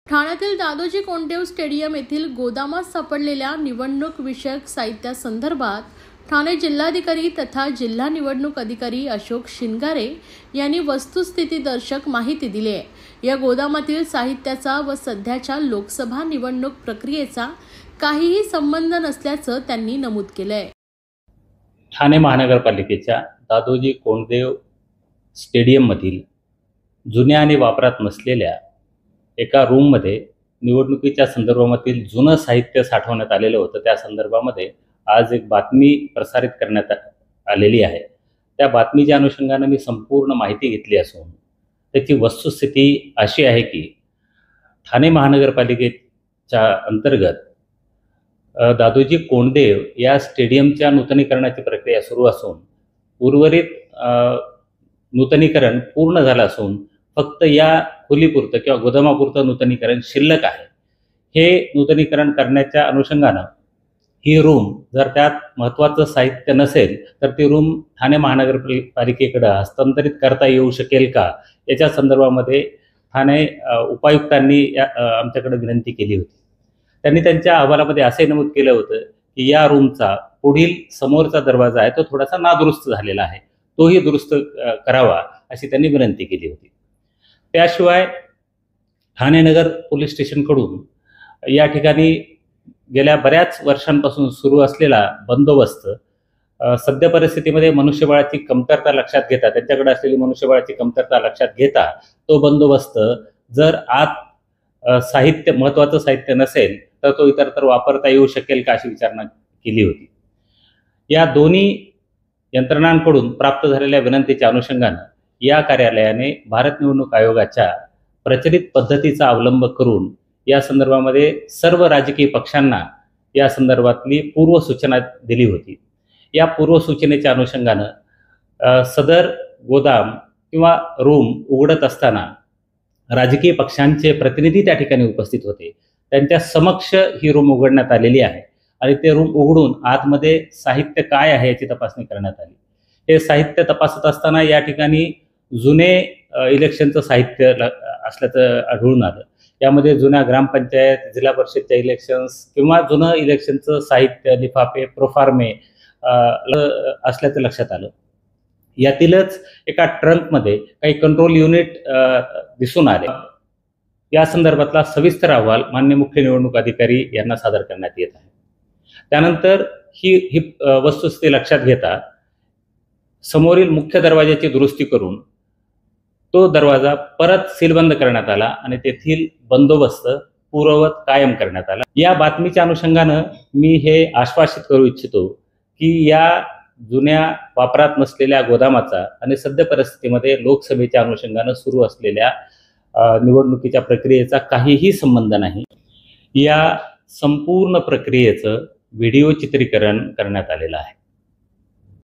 ठाण्यातील दादोजी कोंडदेव स्टेडियम येथील गोदामात सापडलेल्या निवडणूक विषयक साहित्यासंदर्भात ठाणे जिल्हाधिकारी तथा जिल्हा निवडणूक अधिकारी अशोक शिनगारे यांनी वस्तुस्थितीदर्शक माहिती दिली आहे। या गोदामातील साहित्याचा व सध्याच्या लोकसभा निवडणूक प्रक्रियेचा काहीही संबंध नसल्याचं त्यांनी नमूद केलंय। ठाणे महानगरपालिकेच्या दादोजी कोंडदेव स्टेडियममधील जुन्या आणि वापरात नसलेल्या एका रूममध्ये निवडणुकीच्या संदर्भातील जुनं साहित्य साठवण्यात आलेलं होतं। त्या संदर्भामध्ये आज एक बातमी प्रसारित करण्यात आलेली आहे। त्या बातमीच्या अनुषंगाने मी संपूर्ण माहिती घेतली असून त्याची वस्तुस्थिती अशी आहे की ठाणे महानगरपालिकेच्या अंतर्गत दादोजी कोंडदेव या स्टेडियमच्या नूतनीकरणाची प्रक्रिया सुरू असून उर्वरित नूतनीकरण पूर्ण झालं असून फक्त या खोलीपुरतं किंवा गोदामापुरतं नूतनीकरण शिल्लक आहे। हे नूतनीकरण करण्याच्या अनुषंगानं ही रूम जर त्यात महत्त्वाचं साहित्य नसेल तर ती रूम ठाणे महानगरपालिकेकडे हस्तांतरित करता येऊ शकेल का, याच्या संदर्भामध्ये ठाणे उपायुक्तांनी आमच्याकडे विनंती केली होती। त्यांनी त्यांच्या अहवालामध्ये असे नमूद केलं होतं की या रूमचा पुढील समोरचा दरवाजा आहे तो थोडासा नादुरुस्त झालेला आहे, तोही दुरुस्त करावा अशी त्यांनी विनंती केली होती। त्याशिवाय ठाणे नगर पोलीस स्टेशनकडून या ठिकाणी गेल्या बऱ्याच वर्षांपासून सुरू असलेला बंदोबस्त सध्या परिस्थितीमध्ये मनुष्यबळाची कमतरता लक्षात घेता, त्यांच्याकडे असलेली मनुष्यबळाची कमतरता लक्षात घेता तो बंदोबस्त जर आत साहित्य महत्त्वाचं साहित्य नसेल तर तो इतरत्र वापरता येऊ शकेल का अशी विचारणा केली होती। या दोन्ही यंत्रणांकडून प्राप्त झालेल्या विनंतीच्या अनुषंगानं या कार्यालयाने भारत निवडणूक आयोगाच्या प्रचलित पद्धतीचा अवलंब करून या संदर्भामध्ये सर्व राजकीय पक्षांना या संदर्भातली पूर्वसूचना दिली होती। या पूर्वसूचनेच्या अनुषंगानं सदर गोदाम किंवा रूम उघडत असताना राजकीय पक्षांचे प्रतिनिधी त्या ठिकाणी उपस्थित होते। त्यांच्या समक्ष ही रूम उघडण्यात आलेली आहे आणि ते रूम उघडून आतमध्ये साहित्य काय आहे याची तपासणी करण्यात आली। हे साहित्य तपासत असताना या ठिकाणी जुने इलेक्शनचं साहित्य असल्याचं आढळून आलं। यामध्ये जुन्या ग्रामपंचायत, जिल्हा परिषदच्या इलेक्शन्स किंवा जुनं इलेक्शनचं साहित्य, लिफाफे, प्रोफार्मे असल्याचं लक्षात आलं। यातीलच एका ट्रंकमध्ये काही कंट्रोल युनिट दिसून आले। या संदर्भातला सविस्तर अहवाल माननीय मुख्य निवडणूक अधिकारी यांना सादर करण्यात येत आहे। त्यानंतर ही वस्तुस्थिती लक्षात घेता समोरील मुख्य दरवाजाची दुरुस्ती करून तो दरवाजा परत सीलबंद करण्यात आला आणि तेथील बंदोबस्त पूर्ववत कायम करण्यात आला। या बातमीच्या अनुषंगानं मी हे आश्वासित करू इच्छितो की या जुन्या वापरात नसलेल्या गोदामाचा आणि सध्या परिस्थितीमध्ये लोकसभेच्या अनुषंगानं सुरू असलेल्या निवडणुकीच्या प्रक्रियेचा काहीही संबंध नाही। या संपूर्ण प्रक्रियेचं व्हिडिओ चित्रीकरण करण्यात आलेलं आहे।